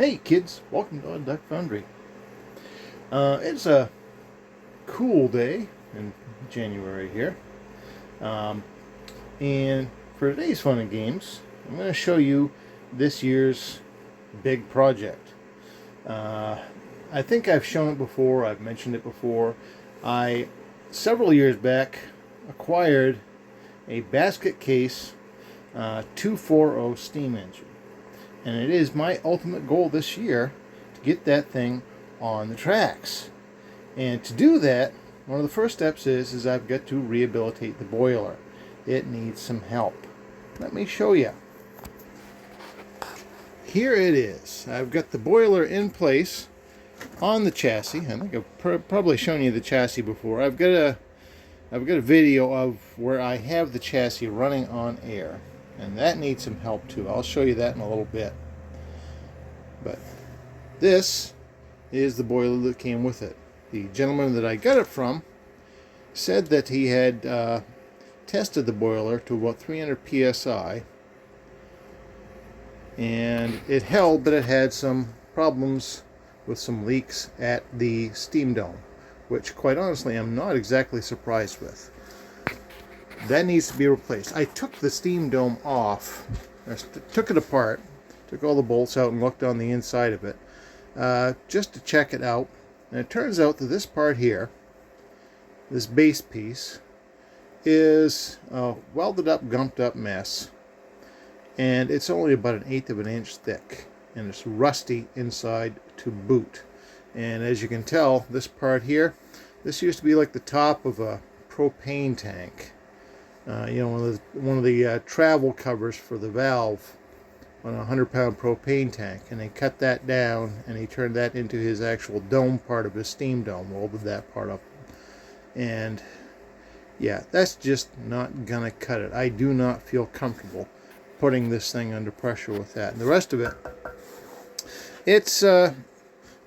Hey kids, welcome to Duck Foundry. It's a cool day in January here. Um, and for today's fun and games, I'm going to show you this year's big project. I think I've shown it before, I've mentioned it before. I, several years back, acquired a basket case 240 steam engine. And it is my ultimate goal this year to get that thing on the tracks. And to do that, one of the first steps is I've got to rehabilitate the boiler. It needs some help. Let me show you. Here it is. I've got the boiler in place on the chassis. I think I've probably shown you the chassis before. I've got a video of where I have the chassis running on air. And that needs some help too. I'll show you that in a little bit. But this is the boiler that came with it. The gentleman that I got it from said that he had tested the boiler to about 300 psi. And it held, but it had some problems with some leaks at the steam dome, which quite honestly I'm not exactly surprised with. That needs to be replaced. I took the steam dome off, took it apart, took all the bolts out and looked on the inside of it just to check it out. And it turns out that this part here, this base piece, is a welded up, gumped up mess. And it's only about 1/8 of an inch thick. And it's rusty inside to boot. And as you can tell, this part here, this used to be like the top of a propane tank. One of the travel covers for the valve on a 100-pound propane tank, and they cut that down and he turned that into his actual dome part of his steam dome, welded that part up. And yeah, that's just not gonna cut it. I do not feel comfortable putting this thing under pressure with that. And the rest of it, it's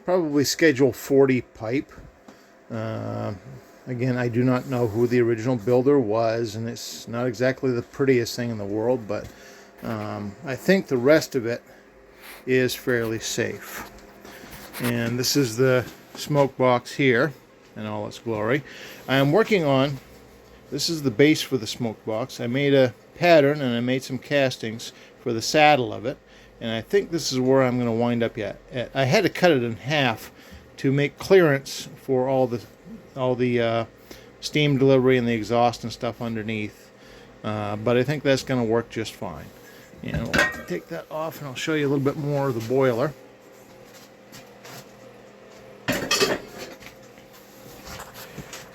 probably schedule 40 pipe. Again, I do not know who the original builder was, and it's not exactly the prettiest thing in the world, but I think the rest of it is fairly safe. And this is the smoke box here in all its glory. I am working on, this is the base for the smoke box. I made a pattern and I made some castings for the saddle of it, and I think this is where I'm going to wind up at. I had to cut it in half to make clearance for all the steam delivery and the exhaust and stuff underneath, but I think that's going to work just fine. And we'll take that off and I'll show you a little bit more of the boiler.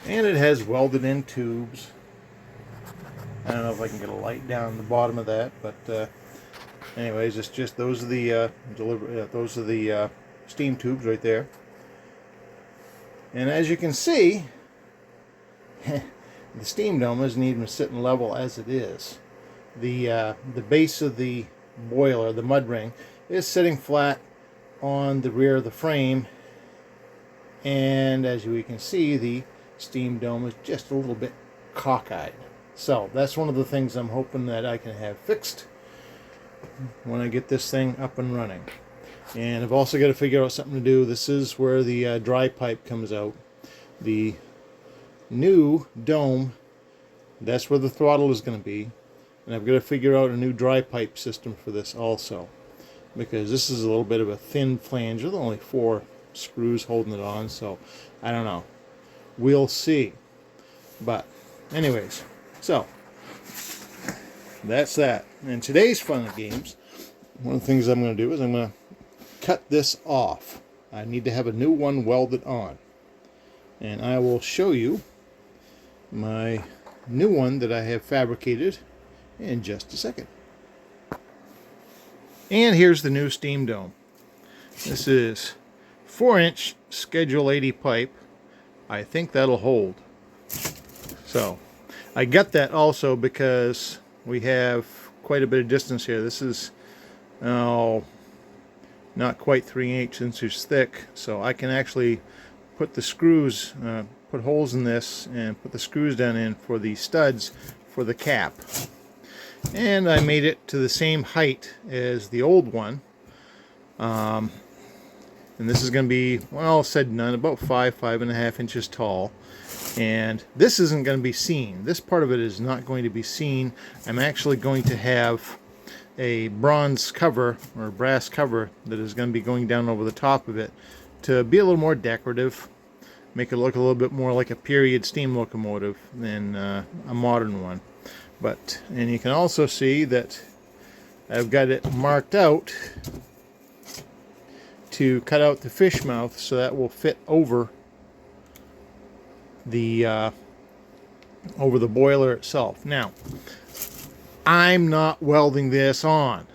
And it has welded in tubes. I don't know if I can get a light down the bottom of that, but anyways, it's just those are the steam tubes right there. And as you can see, the steam dome isn't even sitting level as it is. The base of the boiler, the mud ring, is sitting flat on the rear of the frame, and as we can see, the steam dome is just a little bit cockeyed. So that's one of the things I'm hoping that I can have fixed when I get this thing up and running. And I've also got to figure out something to do. This is where the dry pipe comes out. The new dome, that's where the throttle is going to be. And I've got to figure out a new dry pipe system for this also, because this is a little bit of a thin flange with only 4 screws holding it on, so I don't know. We'll see. But anyways, so that's that. And today's fun and games, one of the things I'm going to do is I'm going to cut this off. I need to have a new one welded on. And I will show you my new one that I have fabricated in just a second. And here's the new steam dome. This is 4-inch Schedule 80 pipe. I think that'll hold. So I got that also because we have quite a bit of distance here. This is not quite 3/8 inches thick, so I can actually put the screws, put holes in this and put the screws down in for the studs for the cap. And I made it to the same height as the old one. And this is going to be, well, all said and done, about 5.5 inches tall. And this isn't going to be seen. This part of it is not going to be seen. I'm actually going to have a bronze cover or brass cover that is going to be going down over the top of it to be a little more decorative, make it look a little bit more like a period steam locomotive than a modern one. And you can also see that I've got it marked out to cut out the fish mouth so that will fit over the boiler itself. Now, I'm not welding this on.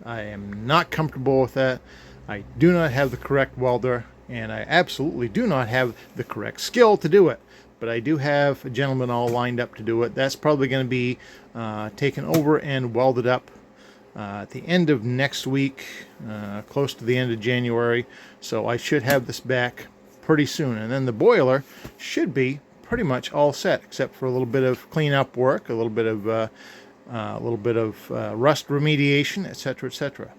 I am not comfortable with that. I do not have the correct welder, and I absolutely do not have the correct skill to do it. But I do have a gentleman all lined up to do it. That's probably going to be taken over and welded up at the end of next week, close to the end of January. So I should have this back pretty soon. And then the boiler should be pretty much all set, except for a little bit of cleanup work, a little bit of rust remediation, etc., etc.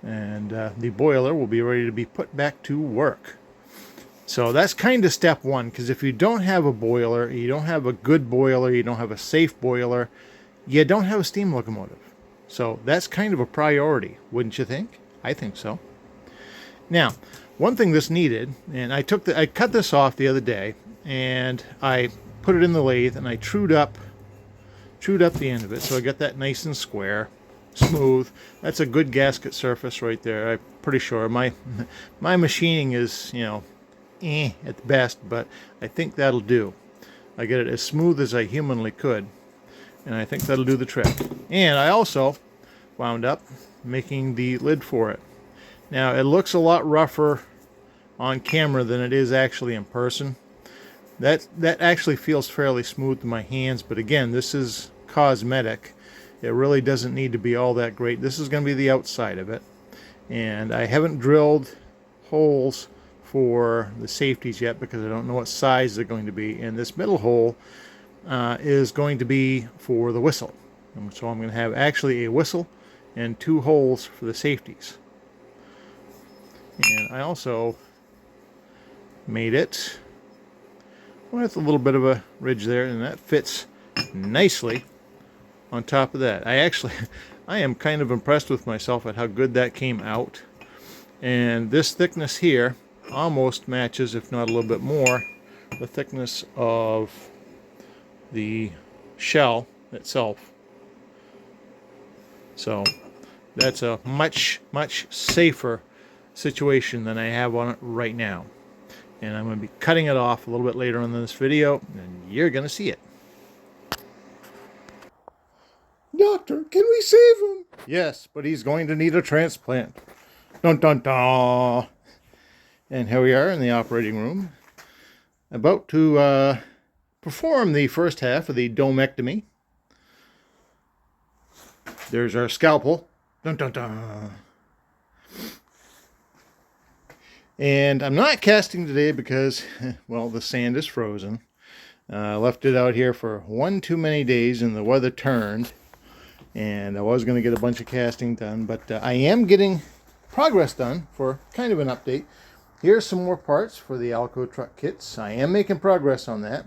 And the boiler will be ready to be put back to work. So that's kind of step one, because if you don't have a boiler, you don't have a good boiler, you don't have a safe boiler, you don't have a steam locomotive. So that's kind of a priority, wouldn't you think? I think so. Now, one thing this needed, and I cut this off the other day, and I put it in the lathe, and I trued up the end of it, so I got that nice and square, smooth. That's a good gasket surface right there. I'm pretty sure my machining is, you know, at the best, but I think that'll do. I get it as smooth as I humanly could, and I think that'll do the trick. And I also wound up making the lid for it. Now, it looks a lot rougher on camera than it is actually in person. That actually feels fairly smooth to my hands, but again, this is cosmetic. It really doesn't need to be all that great. This is going to be the outside of it, and I haven't drilled holes for the safeties yet because I don't know what size they're going to be, and this middle hole is going to be for the whistle. And so I'm going to have actually a whistle and 2 holes for the safeties. And I also made it with a little bit of a ridge there, and that fits nicely on top of that. I am kind of impressed with myself at how good that came out. And this thickness here almost matches, if not a little bit more, the thickness of the shell itself. So that's a much safer situation than I have on it right now. And I'm going to be cutting it off a little bit later on in this video, and you're going to see it. Doctor, can we save him? Yes, but he's going to need a transplant. Dun dun dun. And here we are in the operating room, about to perform the first half of the domectomy. There's our scalpel. Dun dun dun. And I'm not casting today because, well, the sand is frozen. I left it out here for one too many days and the weather turned. And I was going to get a bunch of casting done, but I am getting progress done for kind of an update. Here's some more parts for the Alco truck kits. I am making progress on that.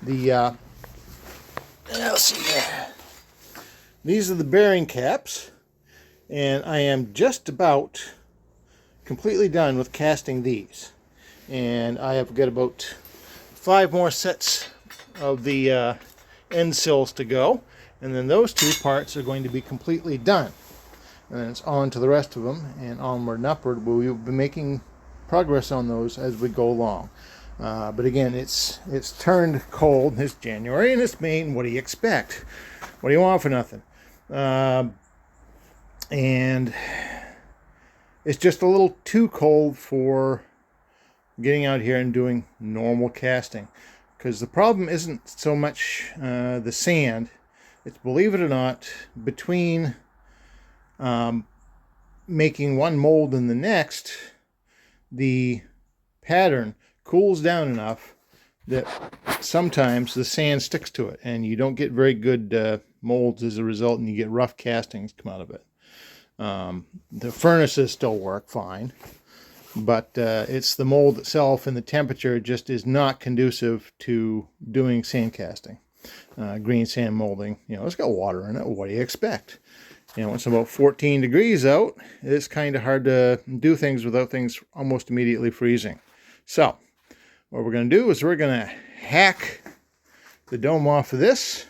Let's see here. These are the bearing caps, and I am just about completely done with casting these. And I have got about 5 more sets of the end sills to go. And then those 2 parts are going to be completely done. And then it's on to the rest of them, and onward and upward. We will be making progress on those as we go along. But again, it's turned cold. It's January and it's May, and what do you expect? What do you want for nothing? And it's just a little too cold for getting out here and doing normal casting. Because the problem isn't so much the sand. It's, believe it or not, between making one mold and the next, the pattern cools down enough that sometimes the sand sticks to it, and you don't get very good molds as a result, and you get rough castings come out of it. The furnaces still work fine, but it's the mold itself, and the temperature just is not conducive to doing sand casting. Green sand molding, it's got water in it. What do you expect? It's about 14 degrees out. It's kind of hard to do things without things almost immediately freezing. So what we're going to do is we're going to hack the dome off of this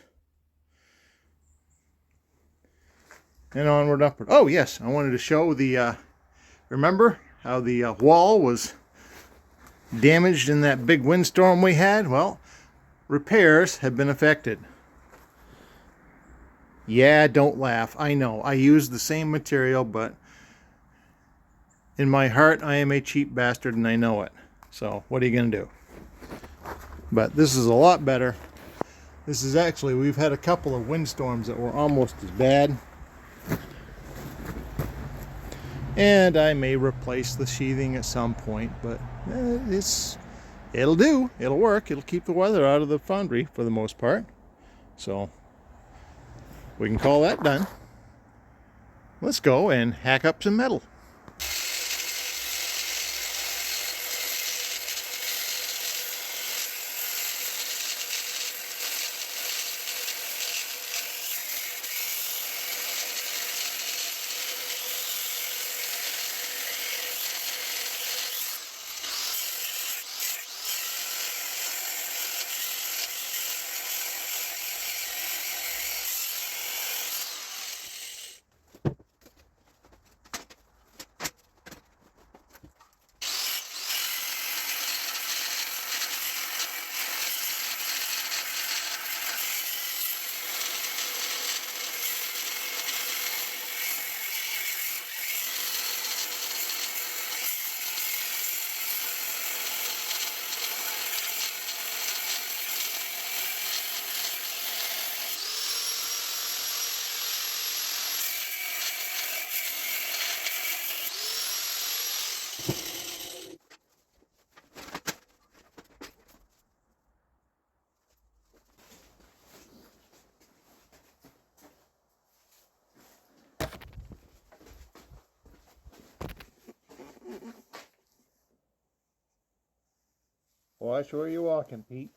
and onward upward. Oh yes, I wanted to show the remember how the wall was damaged in that big windstorm we had? Well, repairs have been effected. Yeah, don't laugh. I know I used the same material, but in my heart I am a cheap bastard and I know it. So what are you going to do? But this is a lot better. This is actually, we've had a couple of windstorms that were almost as bad. And I may replace the sheathing at some point, but it'll do. It'll work. It'll keep the weather out of the foundry for the most part. So we can call that done. Let's go and hack up some metal. Watch where you're walking, Pete.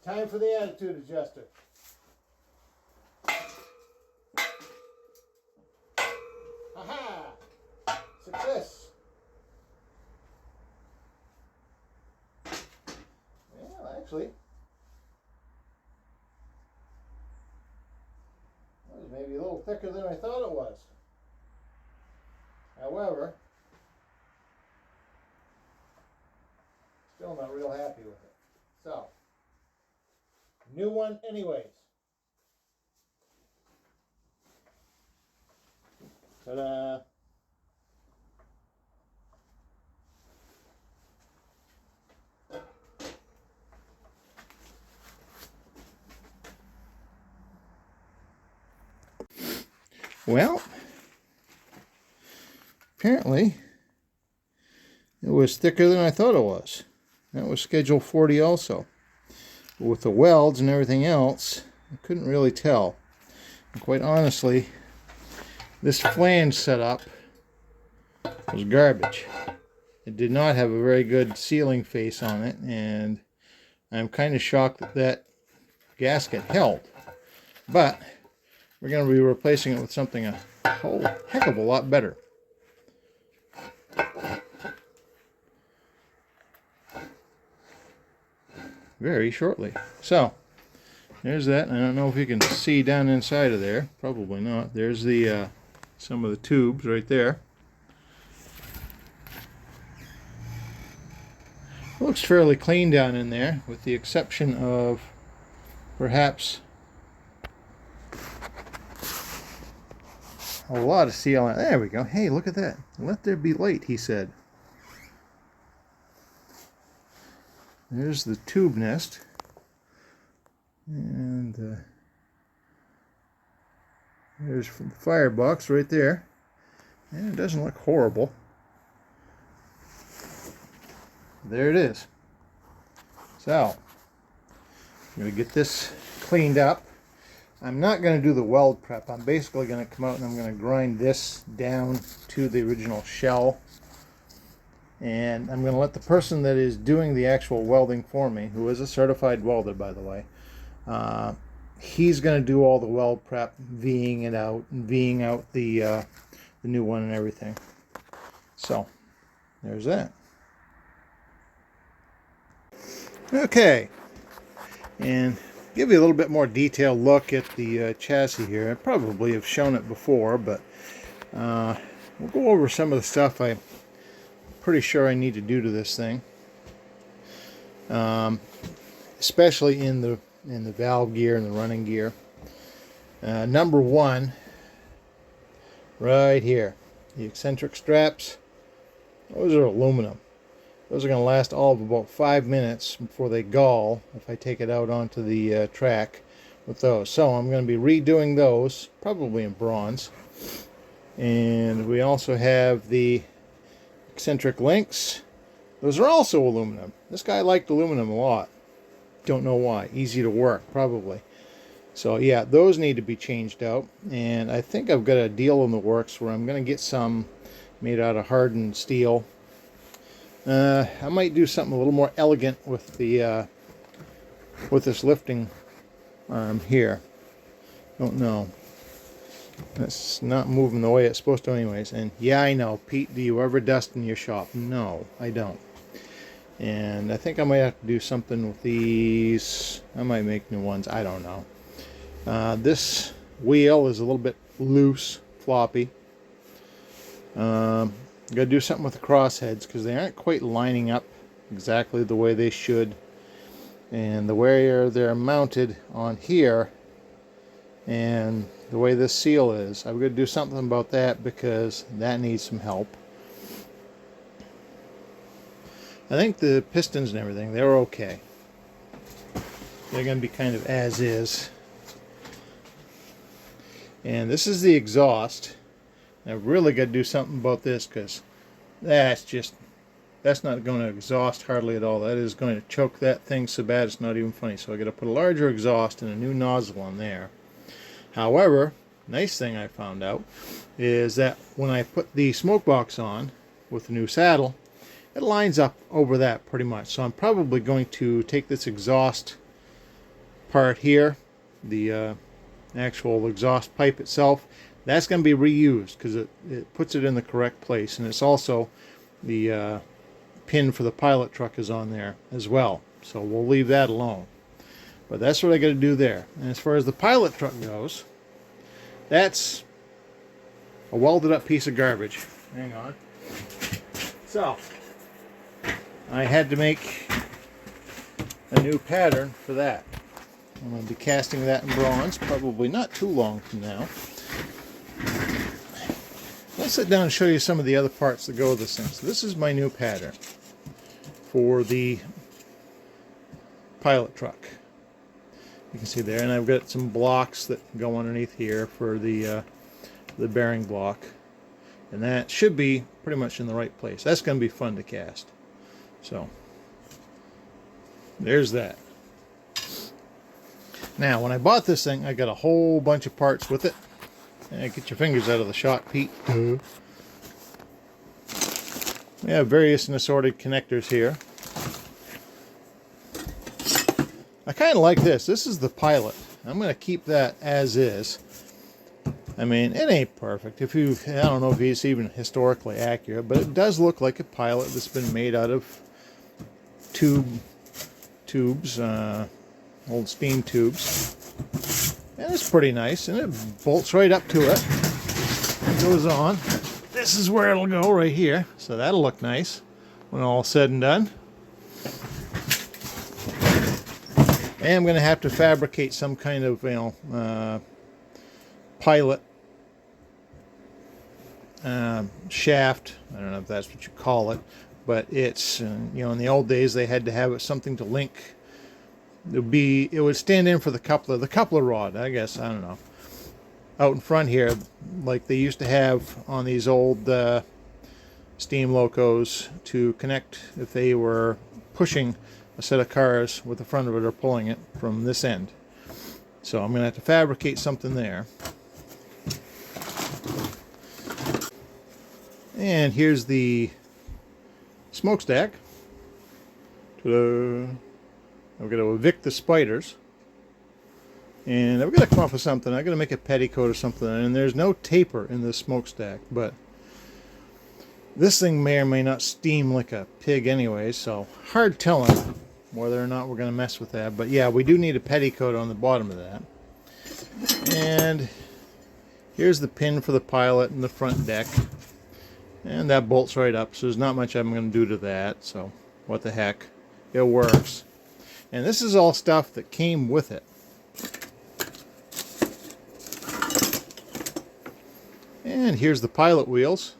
Time for the attitude adjuster. Aha! Success! Well, actually, that was maybe a little thicker than I thought it was. However, still not real happy with it. So, new one anyways. Ta-da! Well, apparently it was thicker than I thought it was. That was schedule 40 also. But with the welds and everything else, I couldn't really tell. And quite honestly, this flange setup was garbage. It did not have a very good sealing face on it, and I'm kind of shocked that that gasket held. But we're going to be replacing it with something a whole heck of a lot better. Very shortly. So there's that. I don't know if you can see down inside of there. Probably not. There's the some of the tubes right there. It looks fairly clean down in there, with the exception of perhaps a lot of sealant. There we go. Hey, look at that. Let there be light, he said. There's the tube nest, and there's the firebox right there, and it doesn't look horrible. There it is. So, I'm going to get this cleaned up. I'm not going to do the weld prep. I'm basically going to come out and I'm going to grind this down to the original shell And I'm going to let the person that is doing the actual welding for me, who is a certified welder, by the way, he's going to do all the weld prep, V'ing it out, and V'ing out the new one and everything. So, there's that. Okay, and give you a little bit more detailed look at the chassis here. I probably have shown it before, but we'll go over some of the stuff I'm pretty sure I need to do to this thing, especially in the valve gear and the running gear. Number one, right here, the eccentric straps. Those are aluminum. Those are going to last all of about 5 minutes before they gall if I take it out onto the track with those. So I'm going to be redoing those, probably in bronze. And we also have the eccentric links. Those are also aluminum. This guy liked aluminum a lot. Don't know why. Easy to work, probably. So yeah, those need to be changed out. And I think I've got a deal in the works where I'm going to get some made out of hardened steel. I might do something a little more elegant with the with this lifting arm here. Don't know. It's not moving the way it's supposed to anyways. And yeah, I know, Pete, do you ever dust in your shop? No, I don't. And I think I might have to do something with these. I might make new ones. I don't know. This wheel is a little bit loose, floppy. Got to do something with the crossheads because they aren't quite lining up exactly the way they should. And the way they're mounted on here and the way this seal is, I've got to do something about that because that needs some help. I think the pistons and everything, they're okay. They're going to be kind of as is. And this is the exhaust. I've really got to do something about this because that's not going to exhaust hardly at all. That is going to choke that thing so bad it's not even funny. So I got to put a larger exhaust and a new nozzle on there. However, nice thing I found out is that when I put the smoke box on with the new saddle, it lines up over that pretty much. So I'm probably going to take this exhaust part here, the actual exhaust pipe itself, that's going to be reused because it puts it in the correct place. And it's also the pin for the pilot truck is on there as well. So we'll leave that alone. But that's what I got to do there. And as far as the pilot truck goes, that's a welded up piece of garbage. Hang on. So I had to make a new pattern for that. I'm going to be casting that in bronze, probably not too long from now. Let's sit down and show you some of the other parts that go with this thing. So this is my new pattern for the pilot truck. You can see there, and I've got some blocks that go underneath here for the bearing block, and that should be pretty much in the right place. That's going to be fun to cast. So there's that. Now, when I bought this thing, I got a whole bunch of parts with it. Get your fingers out of the shot, Pete. We have various and assorted connectors here. I kind of like this. This is the pilot. I'm going to keep that as is. I mean, it ain't perfect. I don't know if it's even historically accurate, but it does look like a pilot that's been made out of tubes, old steam tubes. And it's pretty nice, and it bolts right up to it. It goes on. This is where it'll go, right here. So that'll look nice when all's said and done. And I'm going to have to fabricate some kind of, pilot shaft. I don't know if that's what you call it, but it's, in the old days they had to have it something to link. It would stand in for the coupler rod, I guess. I don't know. Out in front here, like they used to have on these old steam locos to connect if they were pushing a set of cars with the front of it or pulling it from this end. So I'm going to have to fabricate something there. And here's the smokestack. Ta-da! I'm going to evict the spiders. And I've got to come up with something. I've got to make a petticoat or something. And there's no taper in this smokestack, but this thing may or may not steam like a pig anyway, so hard telling whether or not we're going to mess with that. But yeah, we do need a petticoat on the bottom of that. And here's the pin for the pilot and the front deck. And that bolts right up, so there's not much I'm going to do to that, so what the heck. It works. And this is all stuff that came with it. And here's the pilot wheels.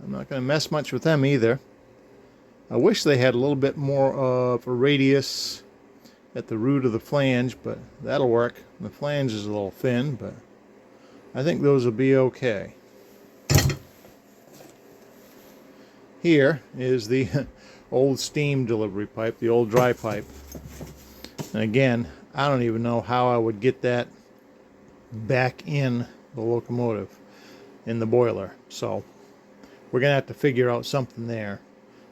I'm not going to mess much with them either. I wish they had a little bit more of a radius at the root of the flange, but that'll work. The flange is a little thin, but I think those will be okay. Here is the old steam delivery pipe, the old dry pipe. And again, I don't even know how I would get that back in the locomotive, in the boiler. So we're going to have to figure out something there.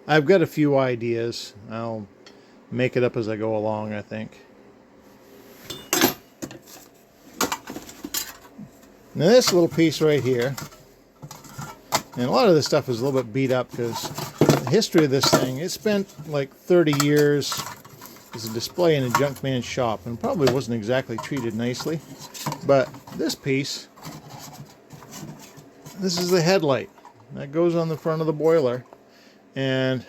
I've got a few ideas. I'll make it up as I go along, I think. Now this little piece right here, and a lot of this stuff is a little bit beat up because the history of this thing, it spent like 30 years as a display in a junk man's shop and probably wasn't exactly treated nicely. But this piece, this is the headlight that goes on the front of the boiler, and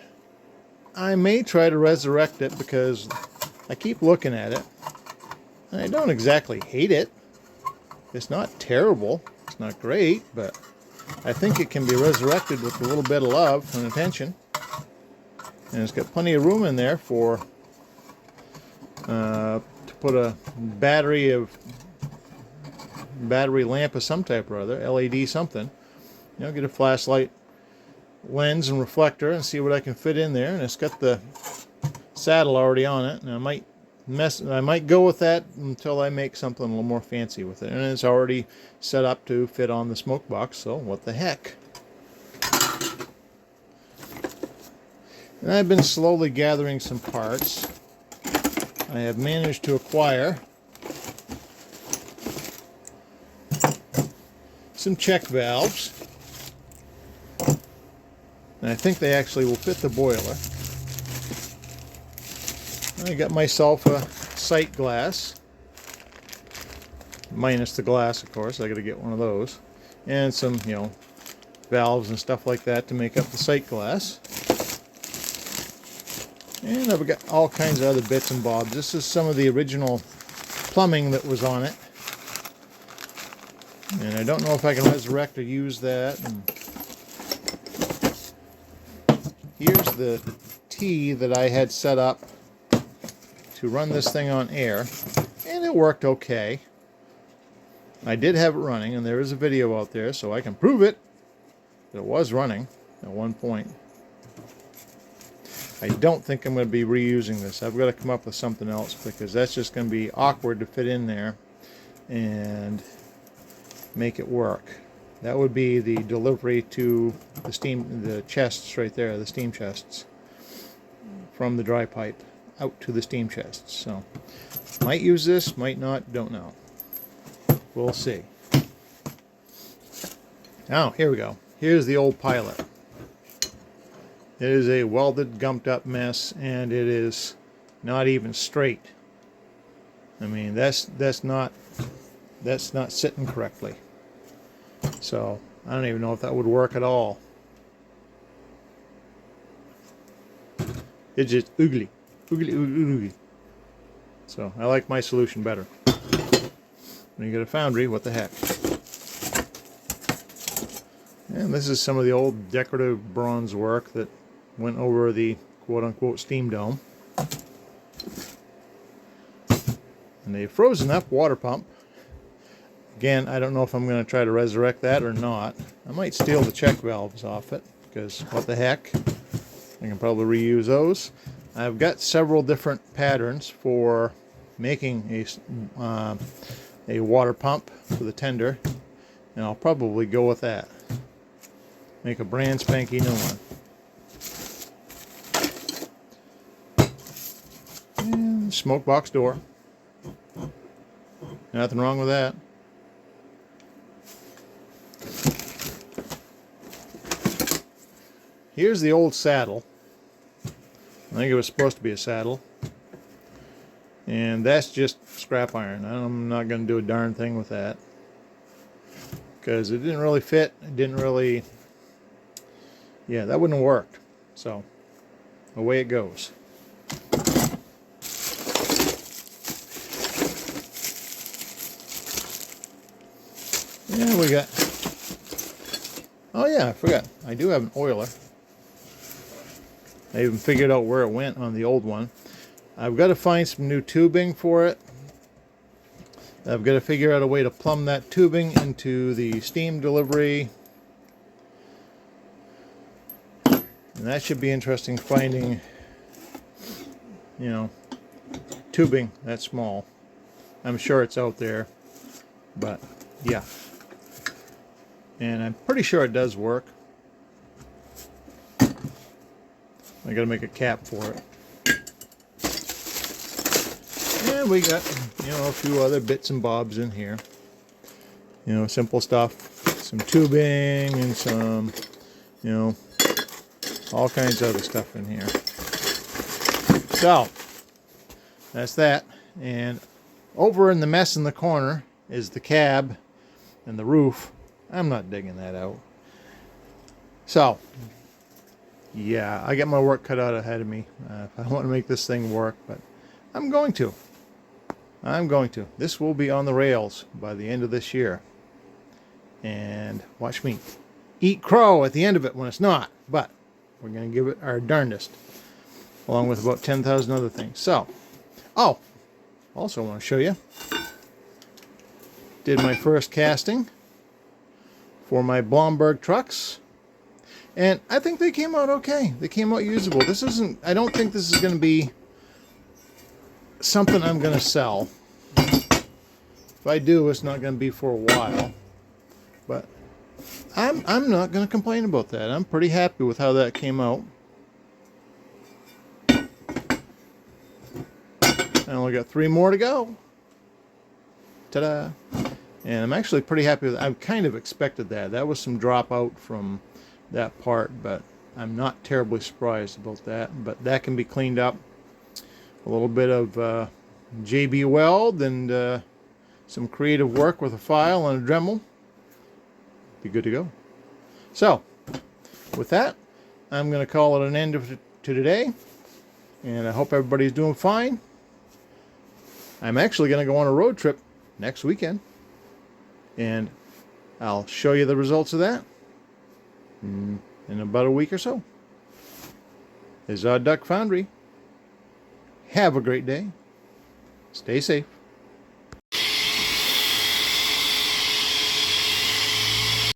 I may try to resurrect it because I keep looking at it and I don't exactly hate it. It's not terrible, it's not great, but I think it can be resurrected with a little bit of love and attention. And it's got plenty of room in there for to put a battery lamp of some type or other, LED something. You know, get a flashlight lens and reflector and see what I can fit in there. And it's got the saddle already on it, and I might go with that until I make something a little more fancy with it. And it's already set up to fit on the smoke box, so what the heck. And I've been slowly gathering some parts. I have managed to acquire some check valves. And I think they actually will fit the boiler. I got myself a sight glass, minus the glass, of course. I got to get one of those, and some, you know, valves and stuff like that to make up the sight glass. And I've got all kinds of other bits and bobs. This is some of the original plumbing that was on it, and I don't know if I can resurrect or use that. And here's the T that I had set up to run this thing on air, and it worked okay. I did have it running, and there is a video out there, so I can prove it that it was running at one point. I don't think I'm going to be reusing this. I've got to come up with something else because that's just going to be awkward to fit in there and make it work. That would be the delivery to the chests right there, the steam chests, from the dry pipe out to the steam chests. So might use this, might not, don't know. We'll see. Now, here we go. Here's the old pilot. It is a welded, gumped up mess, and it is not even straight. I mean, that's not sitting correctly. So I don't even know if that would work at all. It's just oogly. Oogly. So I like my solution better. When you get a foundry, what the heck. And this is some of the old decorative bronze work that went over the quote-unquote steam dome. And a frozen up water pump. Again, I don't know if I'm going to try to resurrect that or not. I might steal the check valves off it, because what the heck. I can probably reuse those. I've got several different patterns for making a water pump for the tender, and I'll probably go with that. Make a brand spanky new one. smoke box door. Nothing wrong with that. Here's the old saddle. I think it was supposed to be a saddle. And that's just scrap iron. I'm not going to do a darn thing with that, because it didn't really fit. It didn't really... Yeah, that wouldn't have worked. So, away it goes. Yeah, we got... Oh yeah, I forgot. I do have an oiler. I even figured out where it went on the old one. I've got to find some new tubing for it. I've got to figure out a way to plumb that tubing into the steam delivery. And that should be interesting, finding, you know, tubing that small. I'm sure it's out there, but yeah. And I'm pretty sure it does work. I gotta make a cap for it. And we got, you know, a few other bits and bobs in here. You know, simple stuff. Some tubing and some, you know, all kinds of other stuff in here. So, that's that. And over in the mess in the corner is the cab and the roof. I'm not digging that out. So, yeah, I got my work cut out ahead of me. I want to make this thing work, but I'm going to. I'm going to. This will be on the rails by the end of this year. And watch me eat crow at the end of it when it's not. But we're going to give it our darndest. Along with about 10,000 other things. So, oh, also want to show you. Did my first casting for my Blomberg trucks. And I think they came out okay. They came out usable. This isn't, I don't think this is going to be something I'm going to sell. If I do, it's not going to be for a while. But I'm not going to complain about that. I'm pretty happy with how that came out. I only got 3 more to go. Ta-da! And I'm actually pretty happy with it. I kind of expected that. That was some dropout from that part, but I'm not terribly surprised about that. But that can be cleaned up. A little bit of JB Weld and some creative work with a file and a Dremel. Be good to go. So, with that, I'm going to call it an end to today. And I hope everybody's doing fine. I'm actually going to go on a road trip next weekend. And I'll show you the results of that in about a week or so. This is Odd Duck Foundry. Have a great day. Stay safe.